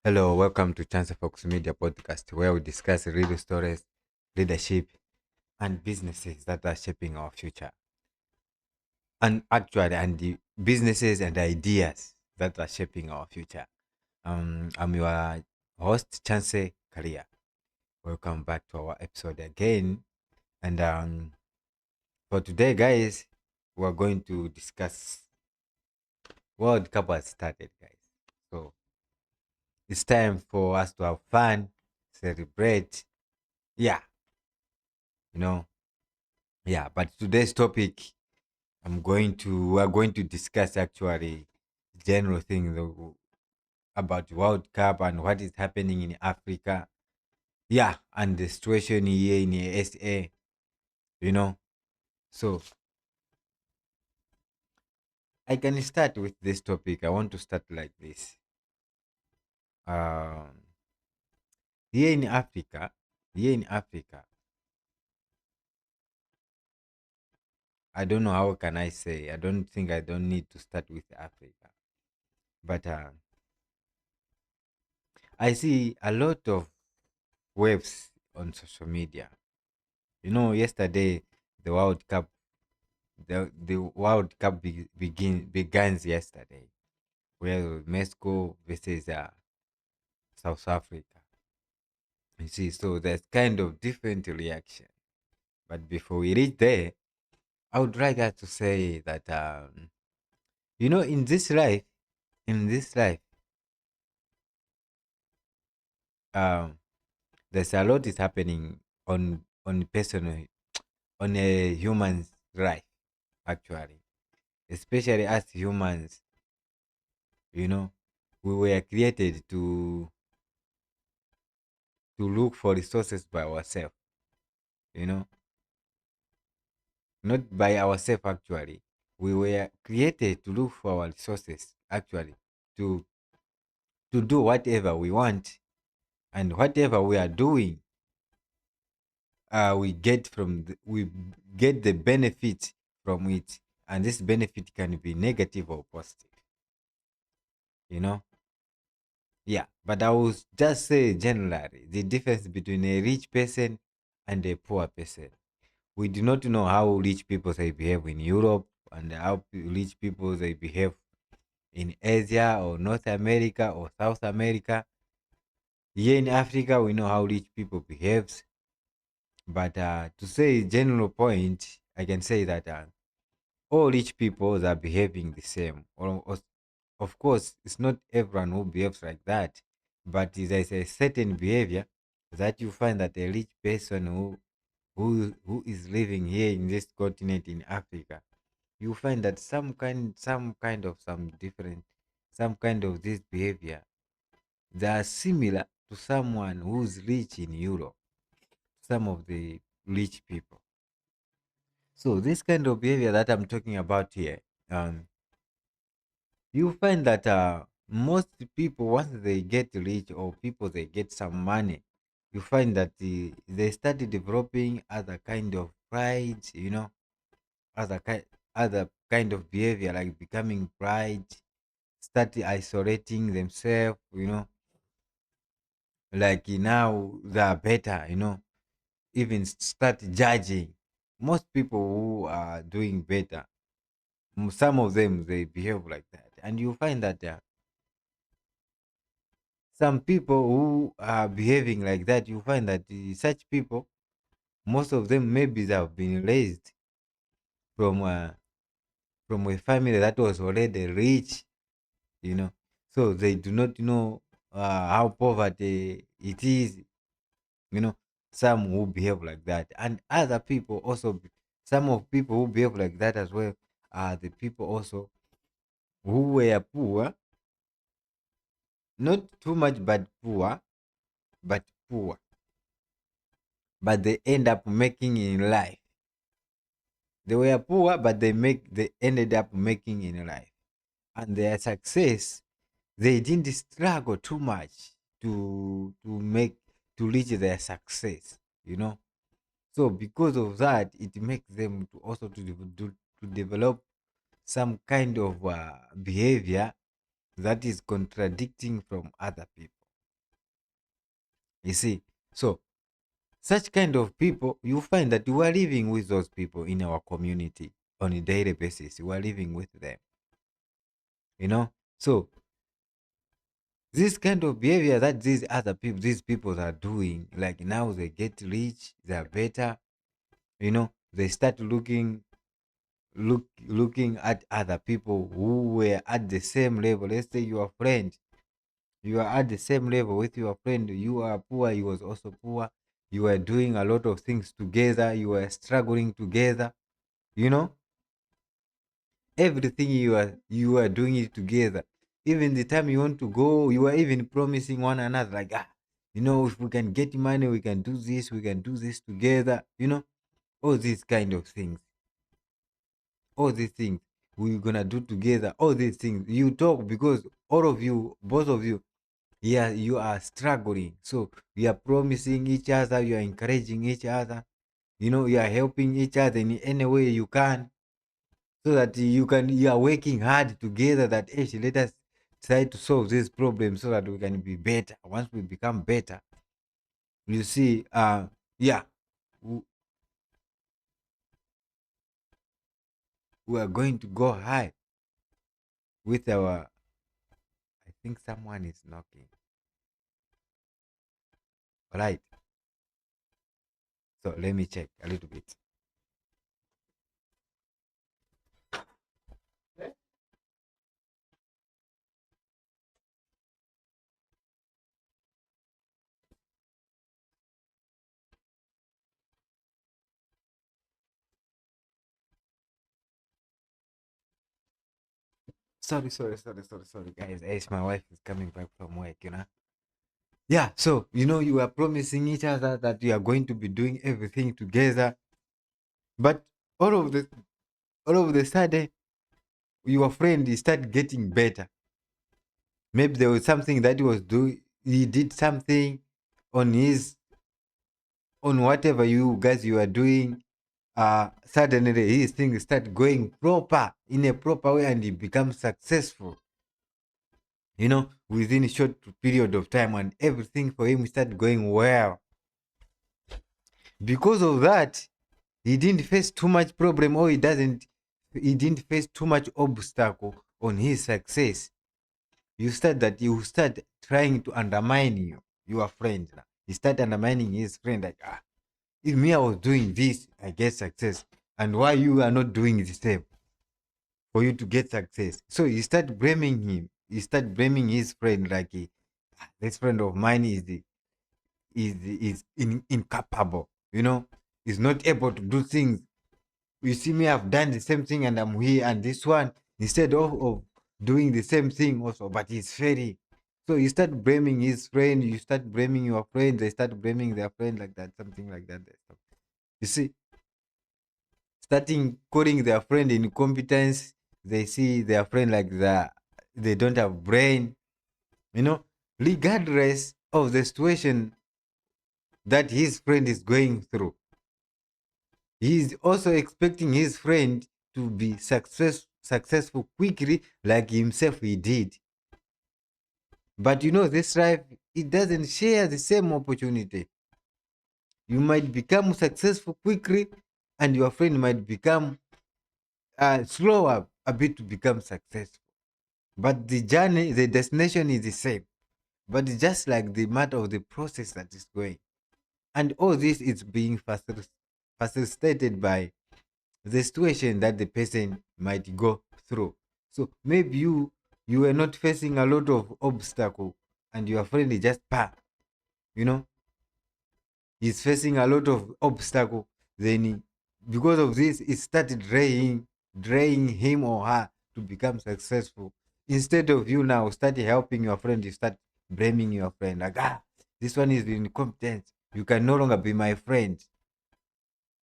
Hello, welcome to Chance Fox Media Podcast, where we discuss real stories, leadership, and businesses that are shaping our future. And the businesses and ideas that are shaping our future. I'm your host, Chance Career. Welcome back to our episode again. And for today, guys, we're going to discuss World Cup has started, guys. So it's time for us to have fun, celebrate. Yeah, you know, Yeah, but today's topic, we're going to discuss actually general things about World Cup and what is happening in Africa. Yeah, and the situation here in SA, you know. So I can start with this topic. I want to start like this. Um, here in Africa, here in Africa, I don't know how can I say. I don't think I don't need to start with Africa, but I see a lot of waves on social media. Yesterday the World Cup, the World Cup begins yesterday, where Mexico versus South Africa. You see, so there's kind of different reaction. But before we reach there, I would like us to say that in this life, um, there's a lot is happening on personal on a human's life actually, especially as humans. You know, we were created to look for resources by ourselves, you know, not by ourselves actually. We were created to look for our resources actually, to to do whatever we want, and whatever we are doing, we get the benefit from it, and this benefit can be negative or positive, you know. Yeah, but I will just say generally the difference between a rich person and a poor person. We do not know how rich people they behave in Europe and how rich people they behave in Asia or North America or South America. Here in Africa, we know how rich people behaves. But to say general point, I can say that all rich people are behaving the same. Of course, it's not everyone who behaves like that, but there's a certain behavior that you find that a rich person who is living here in this continent in Africa, you find that some kind of this behavior, they are similar to someone who's rich in Europe, some of the rich people. So this kind of behavior that I'm talking about here, um, you find that most people, once they get rich or people they get some money, you find that they start developing other kind of pride, other kind other kind of behavior like becoming pride, start isolating themselves, like now they are better, even start judging most people who are doing better. Some of them they behave like that, and you find that some people who are behaving like that, you find that such people, most of them maybe they have been raised from from a family that was already rich, you know, so they do not know how poverty it is, you know. Some who behave like that, and other people also, some of people who behave like that as well are the people also who were poor, not too much but poor, but poor, but they end up making in life. They were poor, but they ended up making in life, and their success, they didn't struggle too much to reach their success, you know. So because of that, it makes them to also to develop some kind of behavior that is contradicting from other people. You see, so such kind of people, you find that you are living with those people in our community on a daily basis. You are living with them, you know. So this kind of behavior that these people are doing, like now they get rich, they are better, you know, they start looking at other people who were at the same level. Let's say your friend, you are at the same level with your friend. You are poor, he was also poor. You are doing a lot of things together. You are struggling together. You know, everything you are doing it together. Even the time you want to go, you are even promising one another, like, if we can get money, we can do this. We can do this together. All these kind of things. All these things we're gonna do together. All these things you talk because all of you, both of you, yeah, you are struggling. So you are promising each other, you are encouraging each other, you are helping each other in any way you can, so that you are working hard together, that actually let us try to solve this problem so that we can be better. Once we become better, you see, yeah, w- we are going to go high with our. I think someone is knocking. All right, so let me check a little bit. Sorry, guys. As my wife is coming back from work. Yeah, so you are promising each other that you are going to be doing everything together, but all of the all of the sudden, your friend is start getting better. Maybe there was something that he was doing. He did something on his on whatever you are doing. Suddenly his things start going proper in a proper way, and he becomes successful. Within a short period of time, and everything for him start going well. Because of that, he didn't face too much problem, or he didn't face too much obstacle on his success. You start trying to undermine your friend. He start undermining his friend, like, if me I was doing this, I get success, and why you are not doing the same for you to get success? So you start blaming him. You start blaming his friend, like, this friend of mine is incapable. Is not able to do things. You see me, I've done the same thing, and I'm here, and this one, instead of doing the same thing also, but he's failing. So you start blaming his friend, you start blaming your friend, they start blaming their friend, like that, something like that. You see, starting calling their friend incompetence. They see their friend like that, they don't have brain, you know regardless of the situation that his friend is going through. He's also expecting his friend to be successful quickly, like himself he did. But this life, it doesn't share the same opportunity. You might become successful quickly, and your friend might become slower a bit to become successful. But the journey, the destination is the same. But it's just like the matter of the process that is going. And all this is being facilitated by the situation that the person might go through. So maybe you were not facing a lot of obstacle, and your friend is just you know, he's facing a lot of obstacle. Then because of this, it started draining him or her to become successful. Instead of you now start helping your friend, you start blaming your friend, like, this one is incompetent. You can no longer be my friend.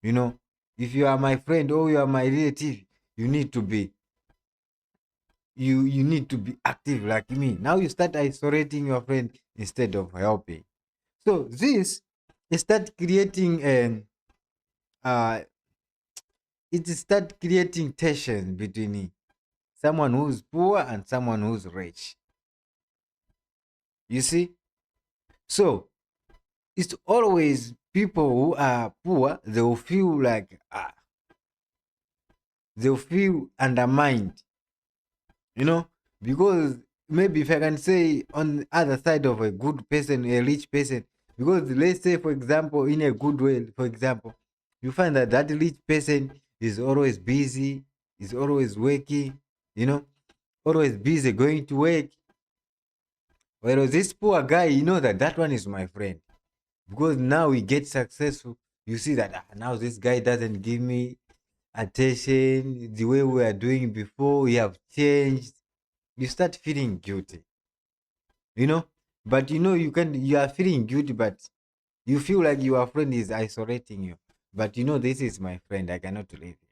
You know, if you are my friend or you are my relative, you need to be you need to be active like me. Now you start isolating your friend instead of helping. So this start creating uh it start creating tension between someone who's poor and someone who's rich. You see? So it's always people who are poor, they'll feel like they'll feel undermined, you know, because maybe if I can say on the other side of a good person, a rich person, because let's say, for example, in a good way, for example, you find that that rich person is always busy, is always working, you know, always busy going to work. Whereas this poor guy, you know that that one is my friend. Because now we get successful, you see that now this guy doesn't give me attention the way we were doing before. We have changed. You start feeling guilty, you know. But you know you are feeling guilty, but you feel like your friend is isolating you. But you know this is my friend. I cannot leave him.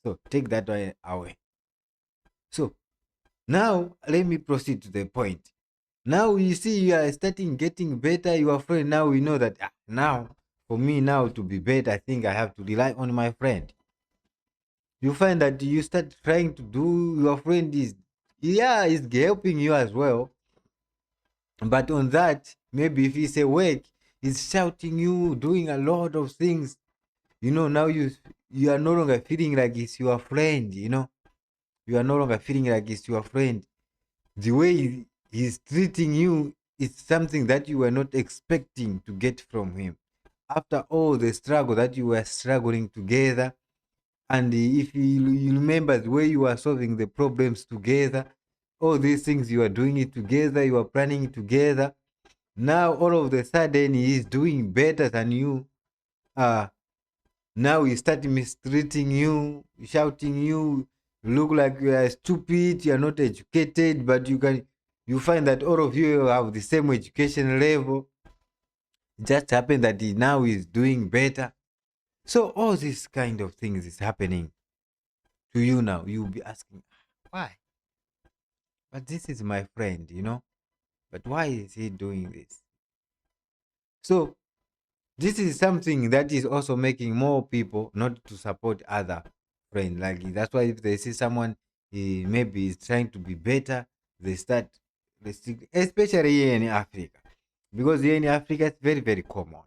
So take that one away. So now let me proceed to the point. Now you see you are starting getting better. Your friend, now we know that now for me now to be better, I think I have to rely on my friend. You find that you start trying to do, your friend is, yeah, is helping you as well. But on that, maybe if he's awake, he's shouting you, doing a lot of things. You know, now you are no longer feeling like it's your friend, you know. You are no longer feeling like it's your friend. The way he's treating you is something that you were not expecting to get from him. After all the struggle that you were struggling together, and if you remember the way you were solving the problems together, all these things you are doing it together, you are planning it together. Now all of a sudden he is doing better than you. Uh Now he start mistreating you, shouting you, look like you are stupid, you are not educated, but you find that all of you have the same education level. Just happen that he now is doing better. So all these kind of things is happening to you now. You'll be asking, why? But this is my friend, you know. But why is he doing this? So this is something that is also making more people not to support other friends. Like that's why if they see someone maybe is trying to be better, they start especially here in Africa. Because here in Africa it's very, very common.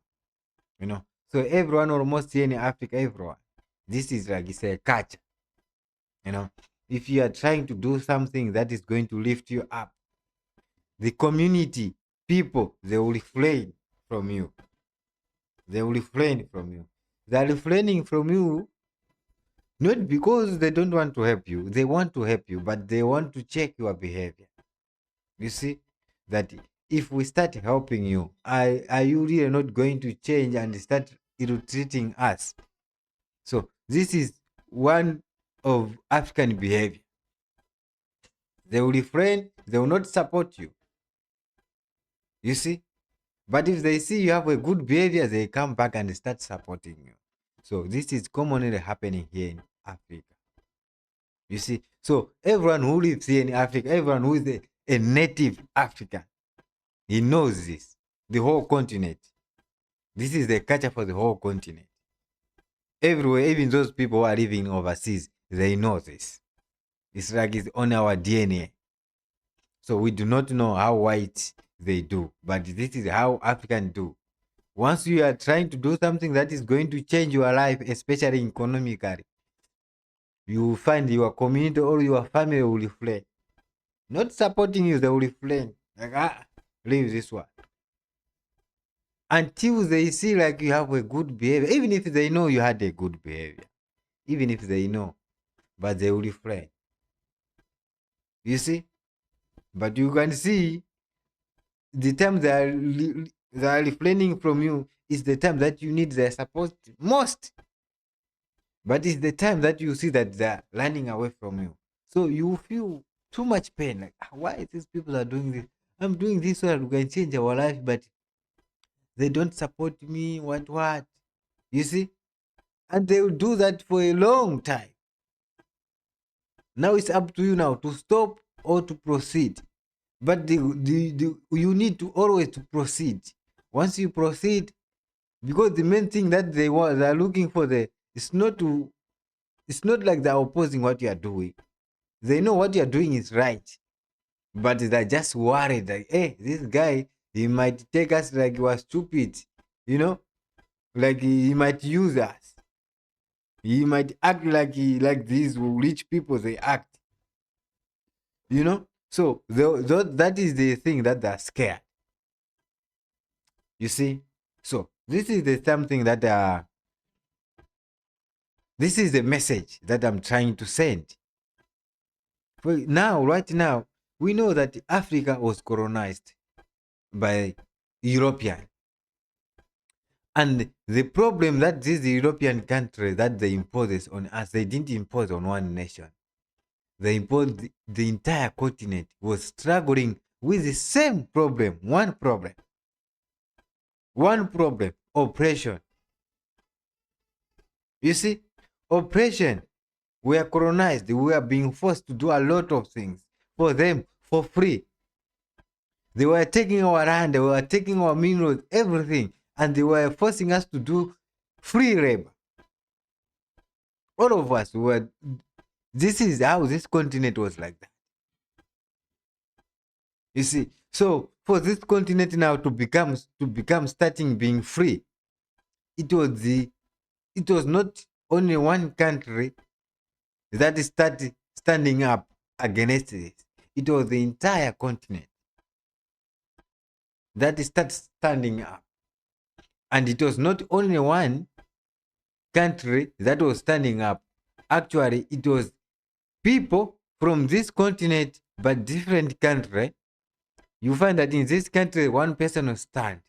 You know. So everyone almost here in Africa, everyone. This is like it's a culture. You know. If you are trying to do something that is going to lift you up, the community, people, they will refrain from you. They will refrain from you. They are refraining from you not because they don't want to help you. They want to help you, but they want to check your behavior. You see that if we start helping you, are you really not going to change and start irritating us? So this is one of African behavior. They will refrain. They will not support you. You see. But if they see you have a good behavior, they come back and start supporting you. So this is commonly happening here in Africa. You see, so everyone who lives here in Africa, everyone who is a native African, he knows this. The whole continent. This is the culture for the whole continent. Everywhere, even those people who are living overseas, they know this. It's like it's on our DNA. So we do not know how white they do, but this is how Africans do. Once you are trying to do something that is going to change your life, especially economically, you will find your community or your family will reflect. Not supporting you, they will reflect. Like, leave this one. Until they see like you have a good behavior, even if they know you had a good behavior, even if they know, but they will reflect. You see? But you can see the time they are refraining from you is the time that you need their support most. But it's the time that you see that they're running away from you. So you feel too much pain. Like, why these people are doing this? I'm doing this so that we can change our life, but they don't support me. What? You see? And they will do that for a long time. Now it's up to you now to stop or to proceed. But you need to always to proceed. Once you proceed, because the main thing that they are looking for it's not like they're opposing what you are doing. They know what you're doing is right, but they're just worried that, hey, this guy He might take us like we are stupid, you know, like he might use us. He might act like like these rich people they act, you know. So that is the thing that they're scared. You see. So this is the something that this is the message that I'm trying to send. For now, right now, we know that Africa was colonized by European. And the problem that these European countries that they impose on us, they didn't impose on one nation. They imposed the entire continent was struggling with the same problem, one problem, oppression. You see, oppression. We are colonized. We are being forced to do a lot of things for them for free. They were taking our land, they were taking our minerals, everything, and they were forcing us to do free labor. All of us were. This is how this continent was like that. You see, so for this continent now to become starting being free, it was not only one country that started standing up against this. It was the entire continent that started standing up, and it was not only one country that was standing up. Actually, it was people from this continent but different country. You find that in this country one person will stand,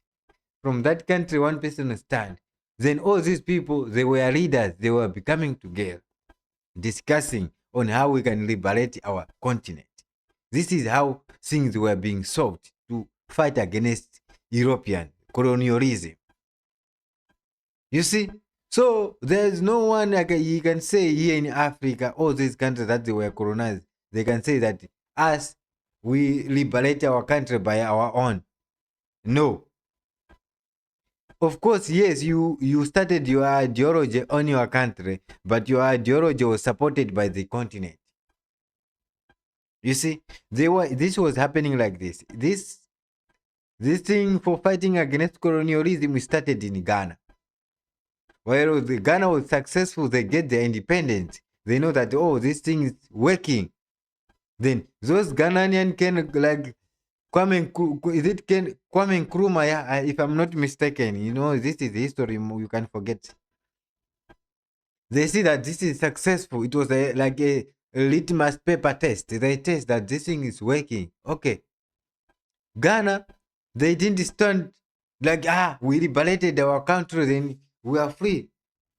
from that country one person will stand. Then all these people, they were leaders, they were becoming together, discussing on how we can liberate our continent. This is how things were being solved to fight against European colonialism. You see? So there's no one like you can say here in Africa, all these countries that they were colonized, they can say that us, we liberate our country by our own. No. Of course, yes, you started your ideology on your country, but your ideology was supported by the continent. You see, this was happening like this. This thing for fighting against colonialism started in Ghana. While the Ghana was successful, they get their independence. They know that, oh, this thing is working. Then those Ghanaian can like Kwame Nkrumah? Yeah, if I'm not mistaken, you know, this is history. You can forget. They see that this is successful. It was like a litmus paper test. They test that this thing is working. Okay, Ghana, they didn't stand like we liberated our country, then we are free.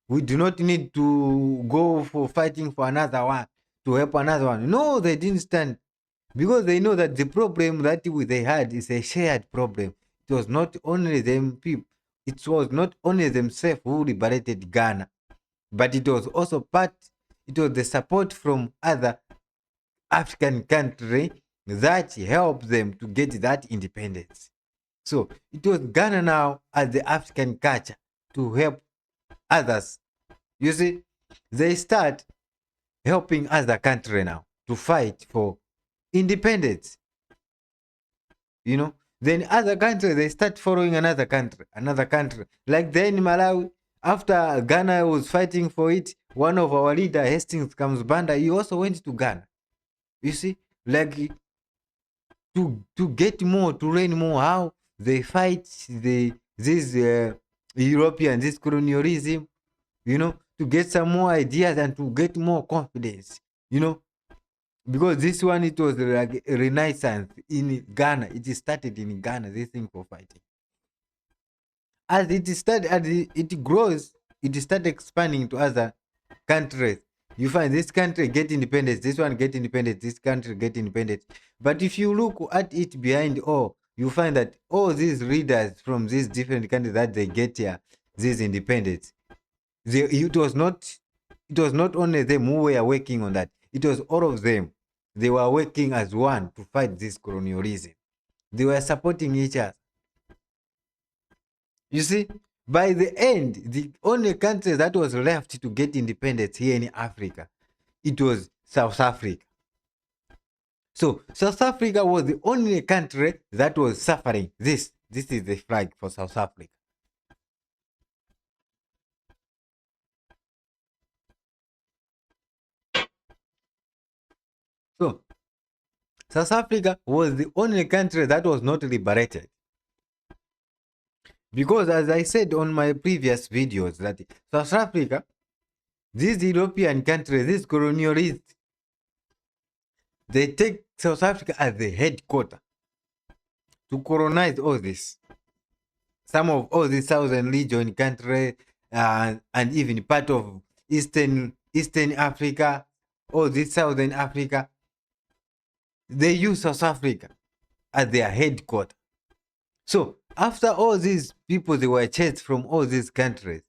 We do not need to go for fighting for another one to help another one. No, they didn't stand because they know that the problem that they had is a shared problem. It was not only them people. It was not only themselves who liberated Ghana, but it was also part. It was the support from other African countries that helped them to get that independence. So it was Ghana now as the African culture to help others. You see, they start helping other country now to fight for independence. You know, then other countries they start following another country. Like then Malawi, after Ghana was fighting for it, one of our leader, Hastings Comes Banda, he also went to Ghana. You see, like to get more, to learn more how they fight this European, this colonialism, you know, to get some more ideas and to get more confidence, you know, because this one it was like a renaissance in Ghana. It started in Ghana, this thing for fighting. As it started, as it grows, it started expanding to other countries. You find this country get independence, this one get independence, this country get independence. But if you look at it behind all, you find that all these leaders from these different countries that they get here, this independence, it was not only them who were working on that. It was all of them. They were working as one to fight this colonialism. They were supporting each other. You see, by the end, the only country that was left to get independence here in Africa, it was South Africa. So South Africa was the only country that was suffering. This is the flag for South Africa. So South Africa was the only country that was not liberated. Because as I said on my previous videos, that South Africa, these European countries, these colonialists, they take South Africa as the headquarters to colonize all this. Some of all these Southern Legion countries and even part of Eastern Africa, all this Southern Africa, they use South Africa as their headquarters. So after all these people, they were chased from all these countries.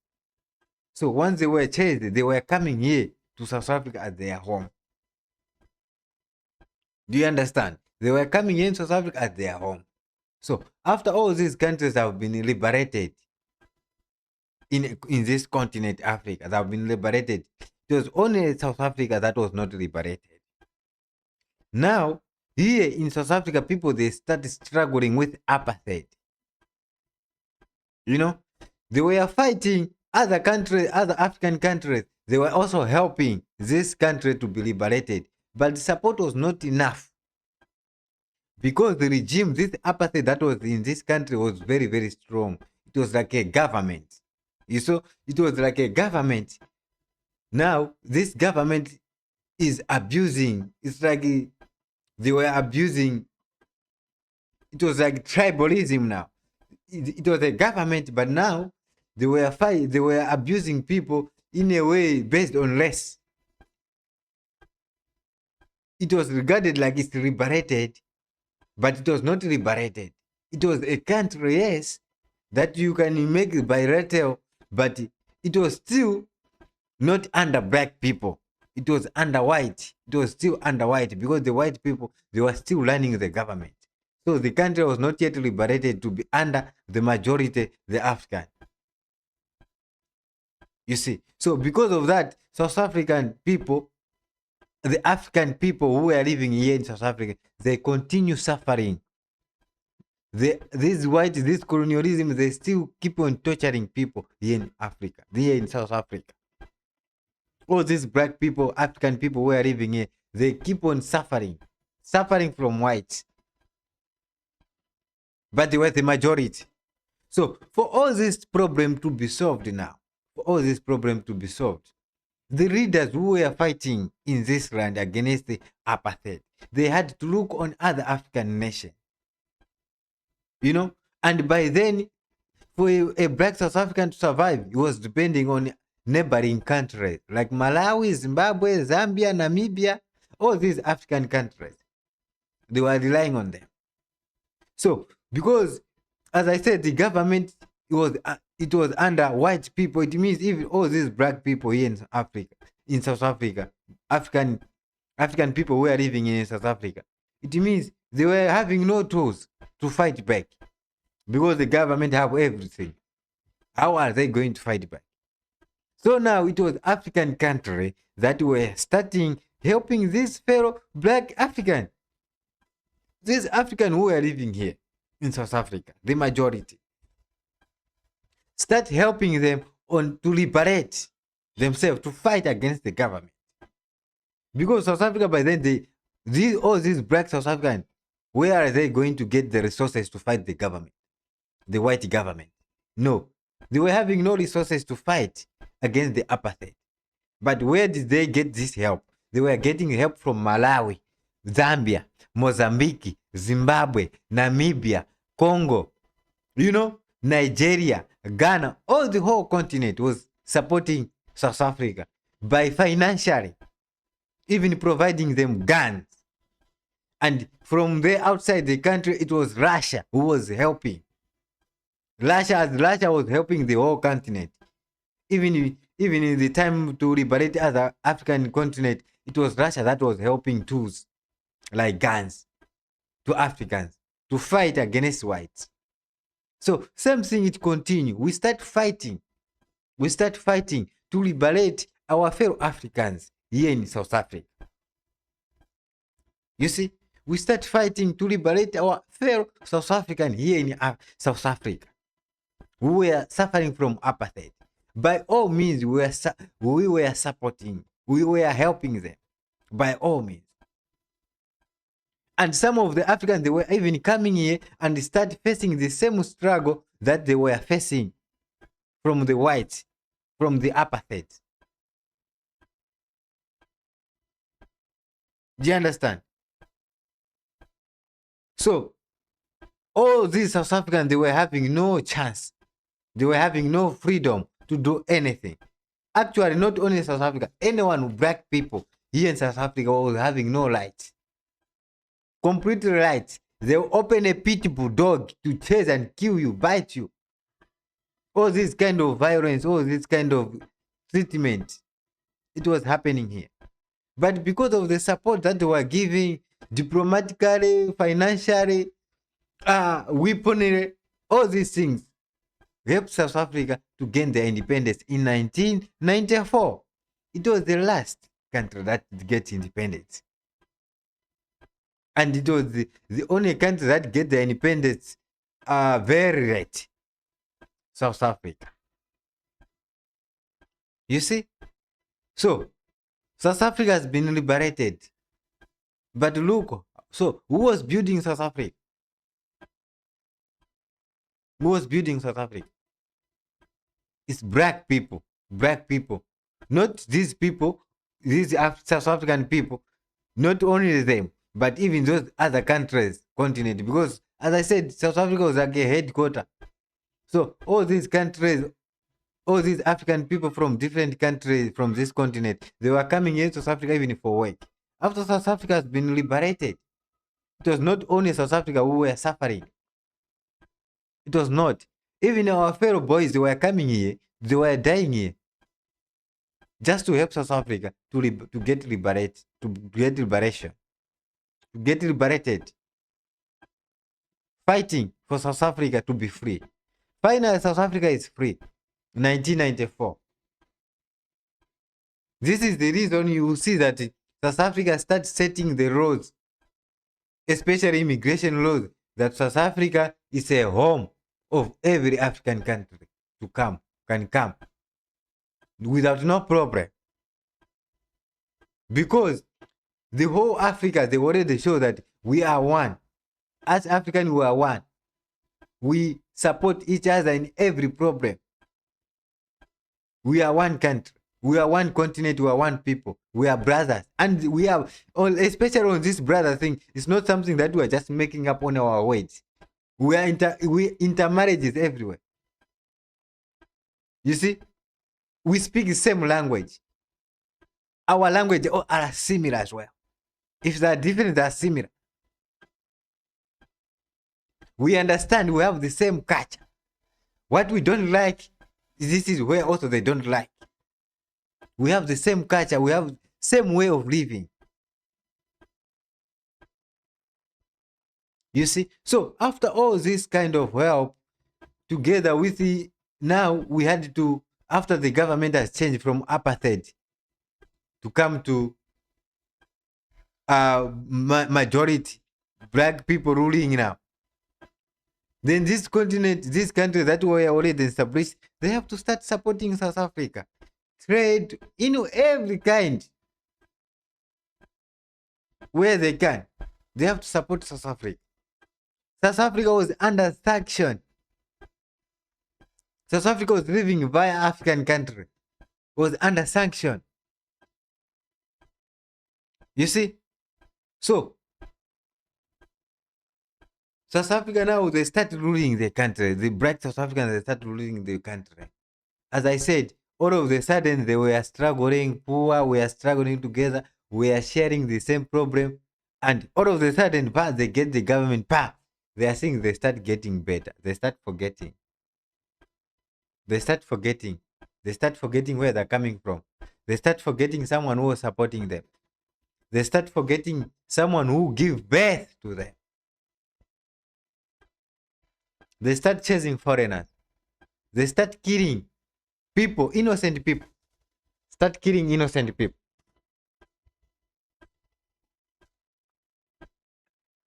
So once they were chased, they were coming here to South Africa as their home. Do you understand? They were coming here in South Africa as their home. So after all these countries have been liberated in this continent, Africa, that have been liberated, it was only South Africa that was not liberated. Now, here in South Africa, people, they started struggling with apartheid. You know, they were fighting other countries, other African countries. They were also helping this country to be liberated. But the support was not enough. Because the regime, this apartheid that was in this country was very, very strong. It was like a government. You saw, it was like a government. Now, this government is abusing. It's like they were abusing. It was like tribalism now. It was a government, but now they were abusing people in a way based on race. It was regarded like it's liberated, but it was not liberated. It was a country, yes, that you can make bilateral, but it was still not under black people. It was under white. It was still under white because the white people, they were still running the government. So the country was not yet liberated to be under the majority, the African. You see, so because of that, South African people, the African people who are living here in South Africa, they continue suffering. This colonialism, they still keep on torturing people here in Africa, here in South Africa. All these black people, African people who are living here, they keep on suffering from whites. But they were the majority. So for all this problem to be solved now, the leaders who were fighting in this land against the apartheid, they had to look on other African nations. You know, and by then, for a black South African to survive, it was depending on neighboring countries like Malawi, Zimbabwe, Zambia, Namibia, all these African countries. They were relying on them. So, because, as I said, the government, it was under white people. It means even all these black people here in Africa, in South Africa, African people who are living in South Africa, it means they were having no tools to fight back because the government have everything. How are they going to fight back? So now it was African country that were starting helping this fellow black African. These African who are living here in South Africa, the majority, start helping them to liberate themselves, to fight against the government. Because South Africa, by then, all these black South Africans, where are they going to get the resources to fight the government, the white government? No, they were having no resources to fight against the apartheid. But where did they get this help? They were getting help from Malawi, Zambia, Mozambique, Zimbabwe, Namibia, Congo, Nigeria, Ghana. All the whole continent was supporting South Africa by financially, even providing them guns. And from there outside the country, it was Russia who was helping. Russia was helping the whole continent. Even in the time to liberate other African continent, it was Russia that was helping tools like guns to Africans to fight against whites. So same thing, it continue. We start fighting to liberate our fellow Africans here in South Africa. You see, We start fighting to liberate our fellow South African here in South Africa. We were suffering from apartheid. By all means, we were supporting, we were helping them. By all means. And some of the Africans, they were even coming here and start facing the same struggle that they were facing from the whites, from the apartheid. Do you understand? So, all these South Africans, they were having no chance. They were having no freedom to do anything. Actually, not only South Africa, anyone, black people here in South Africa was having no rights. Complete rights. They'll open a pit bull dog to chase and kill you, bite you. All this kind of violence, all this kind of treatment, it was happening here. But because of the support that they were giving, diplomatically, financially, weaponry, all these things helped South Africa to gain their independence in 1994. It was the last country that get independence. And it was the only country that get the independence very late. South Africa. You see? So, South Africa has been liberated. But look, so who was building South Africa? Who was building South Africa? It's black people. Black people. Not these people, these South African people. Not only them, but even those other countries, continent. Because, as I said, South Africa was like a headquarter. So, all these countries, all these African people from different countries from this continent, they were coming here to South Africa even for work. After South Africa has been liberated, it was not only South Africa who were suffering. It was not. Even our fellow boys, they were coming here, they were dying here. Just to help South Africa to get liberated, to get liberation, to get liberated. Fighting for South Africa to be free. Finally, South Africa is free. 1994. This is the reason you will see that South Africa starts setting the laws, especially immigration laws, that South Africa is a home of every African country can come without no problem. Because the whole Africa, they already show that we are one. As Africans, we are one. We support each other in every problem. We are one country. We are one continent. We are one people. We are brothers. And we are, especially on this brother thing, it's not something that we are just making up on our words. We are intermarriages everywhere. You see, we speak the same language. Our language are similar as well. If they are different, they are similar. We understand we have the same culture. What we don't like, this is where also they don't like. We have the same culture. We have the same way of living. You see? So after all this kind of help, together with now we had to, after the government has changed from apartheid to come to majority black people ruling now. Then this continent, this country that were already established, they have to start supporting South Africa. Trade, every kind. Where they can. They have to support South Africa. South Africa was under sanction. South Africa was living via African country. Was under sanction. You see? So, South Africa now, they start ruling the country. The black South Africans, they start ruling the country. As I said, all of a sudden, they were struggling, poor, we are struggling together, we are sharing the same problem. And all of a sudden, they get the government, they are saying they start getting better. They start forgetting. They start forgetting. They start forgetting where they're coming from. They start forgetting someone who was supporting them. They start forgetting someone who gave birth to them. They start chasing foreigners. They start killing people, innocent people. Start killing innocent people.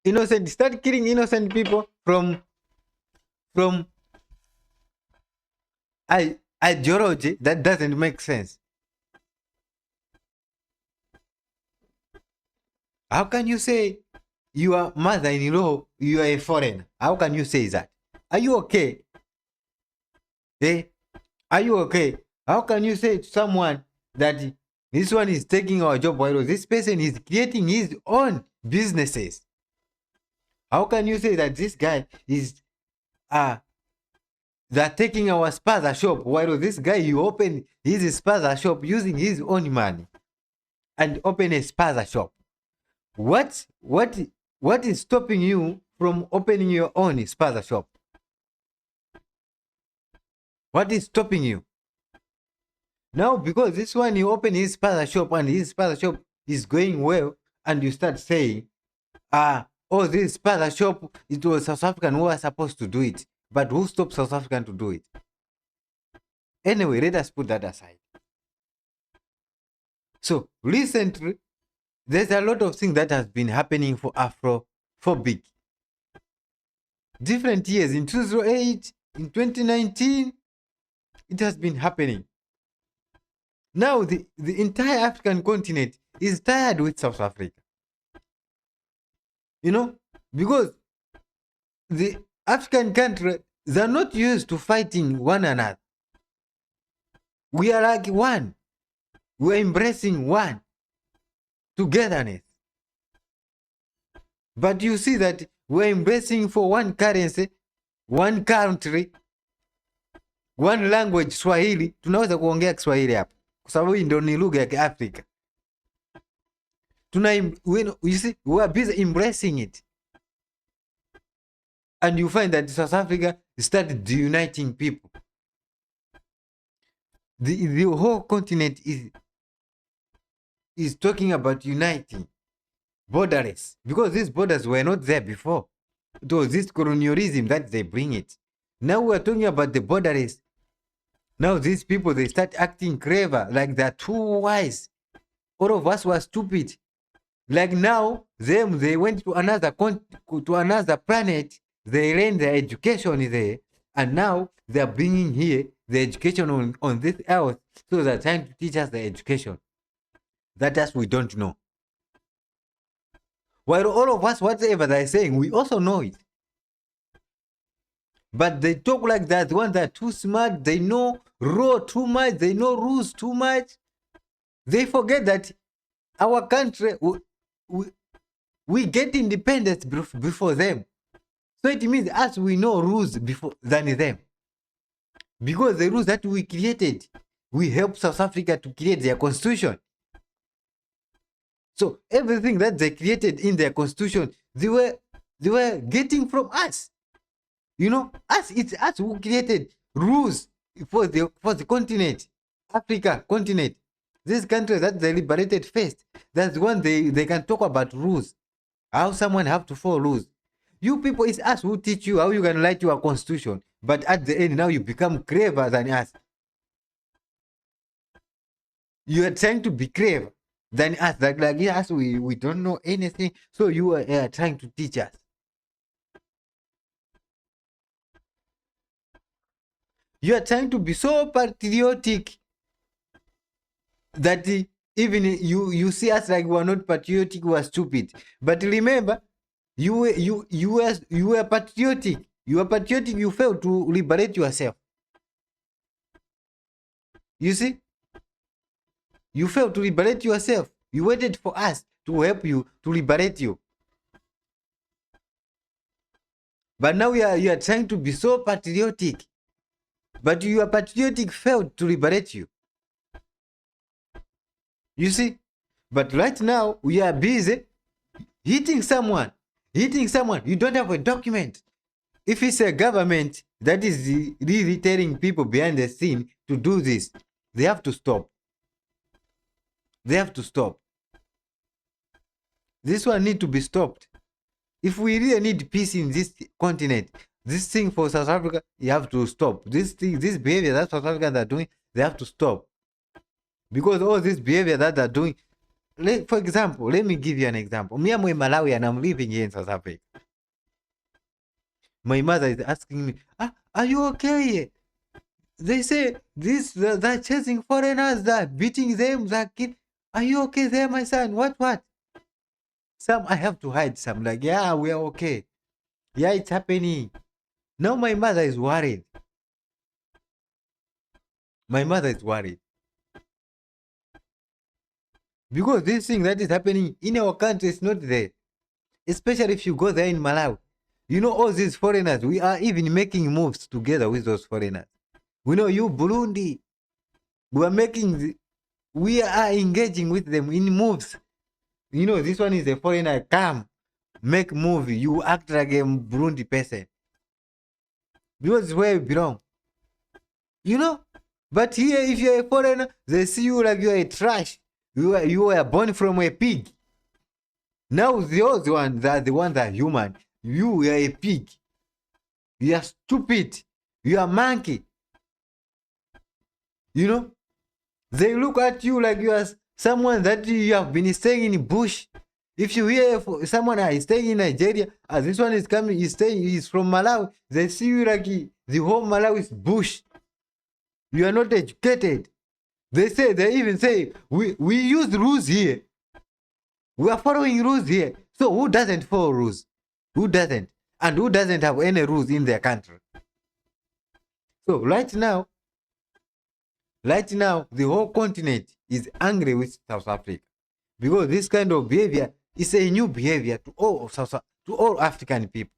innocent, start killing innocent people from ideology that doesn't make sense. How can you say your mother-in-law, you are a foreigner? How can you say that? Are you okay? Eh? Are you okay? How can you say to someone that this one is taking our job while this person is creating his own businesses? How can you say that this guy is they're taking our spaza shop while this guy you open his spaza shop using his own money and open a spaza shop? What is stopping you from opening your own spaza shop? What is stopping you? Now, because this one you open his spaza shop and his spaza shop is going well, and you start saying, oh, this spaza shop, it was South African who was supposed to do it. But who stopped South African to do it? Anyway, let us put that aside. So recently, there's a lot of things that has been happening for Afrophobic. Different years, in 2008, in 2019, it has been happening. Now the entire African continent is tired with South Africa. You know, because the African country, they're not used to fighting one another. We are like one. We're embracing one togetherness. But you see that we're embracing for one currency, one country, one language, Swahili. Tunaweza kuongea Kiswahili hapa kwa sababu hii ndio ni lugha ya Kiafrika. You see, we are busy embracing it. And you find that South Africa started uniting people. The whole continent is talking about uniting, borderless, because these borders were not there before. It was this colonialism that they bring it. Now we're talking about the borderless. Now these people, they start acting clever, like they're too wise. All of us were stupid. Like now, they went to another planet. They learned their education there, and now they're bringing here the education on this earth, so they're trying to teach us the education that us we don't know. While all of us, whatever they're saying, we also know it. But they talk like that. The ones that are too smart, they know law too much, they know rules too much. They forget that our country, we get independence before them. So it means us, we know rules before than them. Because the rules that we created, we helped South Africa to create their constitution. So everything that they created in their constitution, they were getting from us. You know, it's us who created rules for the continent, Africa continent. These countries that they liberated first, that's when they can talk about rules, how someone have to follow rules. You people, it's us who teach you how you can write your constitution. But at the end, now you become clever than us. You are trying to be clever than us. Like us, we don't know anything. So you are trying to teach us. You are trying to be so patriotic that even you see us like we are not patriotic, we are stupid. But remember, you were patriotic. You are patriotic. You failed to liberate yourself. You see, you failed to liberate yourself. You waited for us to help you to liberate you. But now you are trying to be so patriotic. But your patriotic failed to liberate you. You see? But right now, we are busy hitting someone. You don't have a document. If it's a government that is really telling people behind the scene to do this, they have to stop. They have to stop. This one need to be stopped. If we really need peace in this continent, this thing for South Africa, you have to stop. This behavior that South Africans are doing, they have to stop. Because all this behavior that they're doing, For example, let me give you an example. Me, I'm in Malawi and I'm living here in South Africa. My mother is asking me, are you okay? They say they're chasing foreigners, they're beating them, they're are you okay there, my son? What? Some I have to hide some, like, yeah, we are okay. Yeah, it's happening. Now my mother is worried. My mother is worried. Because this thing that is happening in our country is not there. Especially if you go there in Malawi. You know, all these foreigners, we are even making moves together with those foreigners. We know you, Burundi. We are we are engaging with them in moves. You know, this one is a foreigner. Come, make movie. You act like a Burundi person. Because it's where you belong. You know? But here, if you're a foreigner, they see you like you're a trash. You were born from a pig. Now those ones are the ones that are human. You are a pig. You are stupid. You are monkey. You know? They look at you like you are someone that you have been staying in bush. If you hear someone is staying in Nigeria, this one is coming, he's from Malawi, they see you like the whole Malawi is bush. You are not educated. They even say, we use rules here. We are following rules here. So who doesn't follow rules? Who doesn't? And who doesn't have any rules in their country? So right now, the whole continent is angry with South Africa because this kind of behavior is a new behavior to all African people.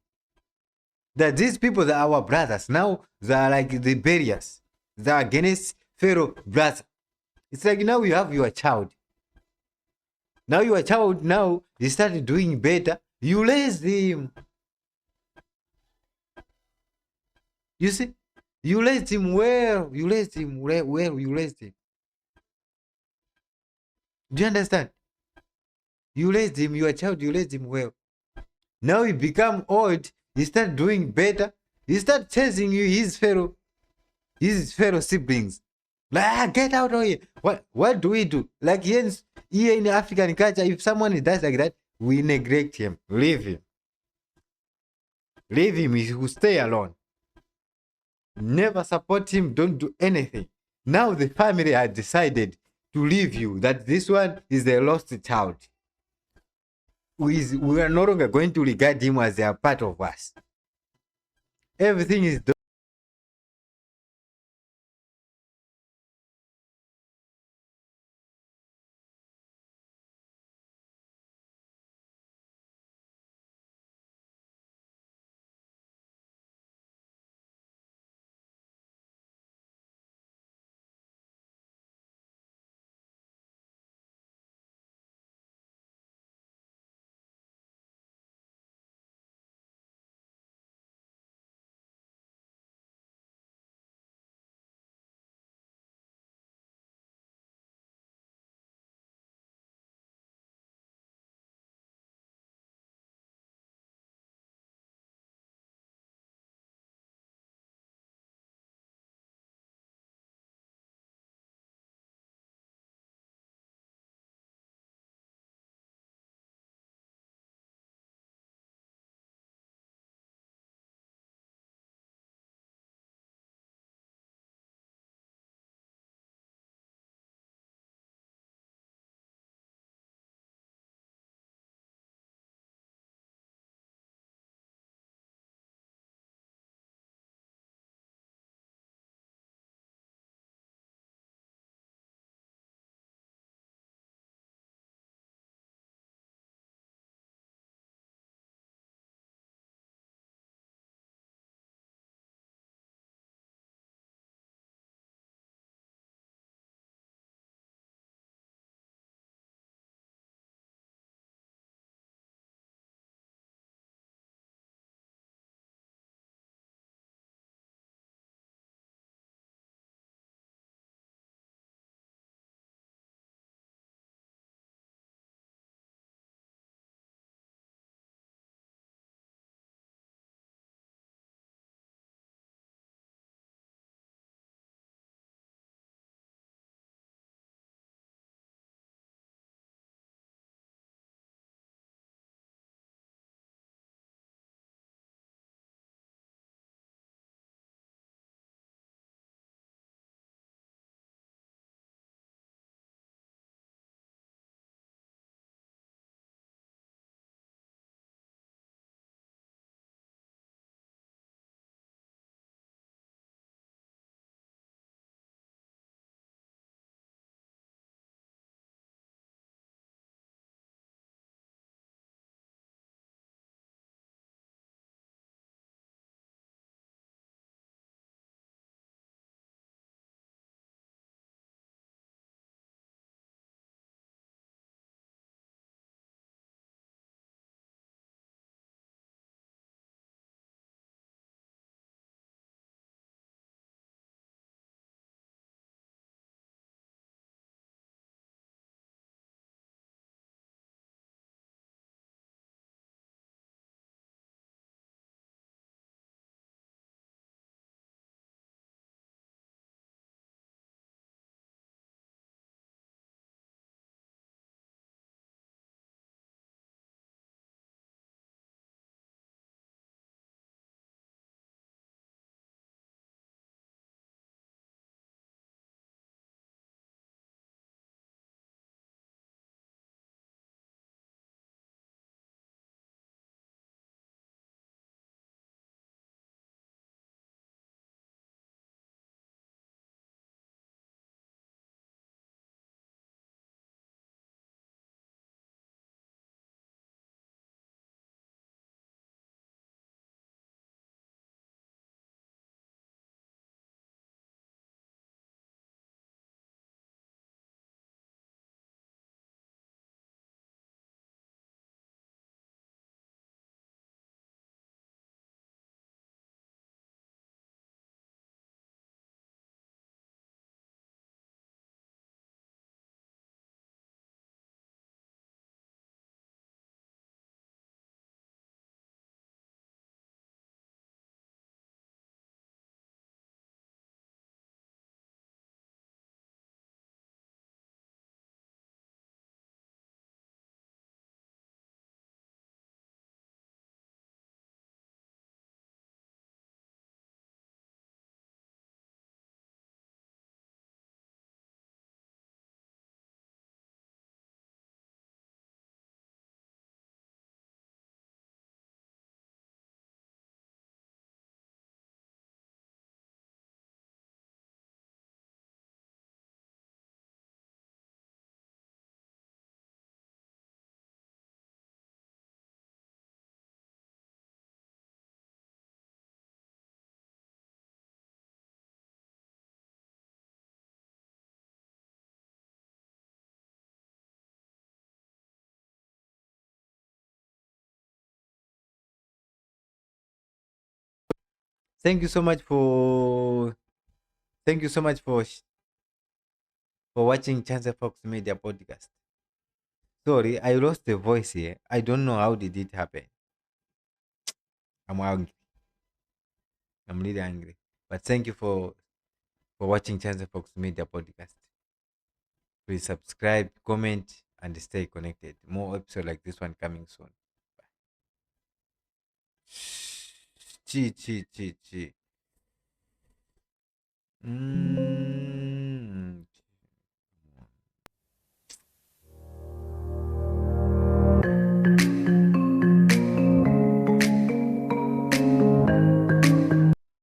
That these people that are our brothers now, they are like the barriers. They are against fellow brother. It's like now you have your child. Now your child now he started doing better. You raise him. You see, you raised him well. You raised him well. You raised him. Do you understand? You raised him. Your child. You raised him well. Now he become old. He start doing better. He start chasing you, his fellow siblings. Like, get out of here. What do we do? Like here in African culture, if someone does like that, we neglect him. Leave him. Leave him. He will stay alone. Never support him. Don't do anything. Now the family has decided to leave you. That this one is a lost child. We are no longer going to regard him as a part of us. Everything is done. Thank you so much for thank you so much for watching Chance Fox Media Podcast. Sorry, I lost the voice here. I don't know how did it happen. I'm angry. I'm really angry. But thank you for watching Chance Fox Media Podcast. Please subscribe, comment, and stay connected. More episodes like this one coming soon. Chi chi chi chi. Mm.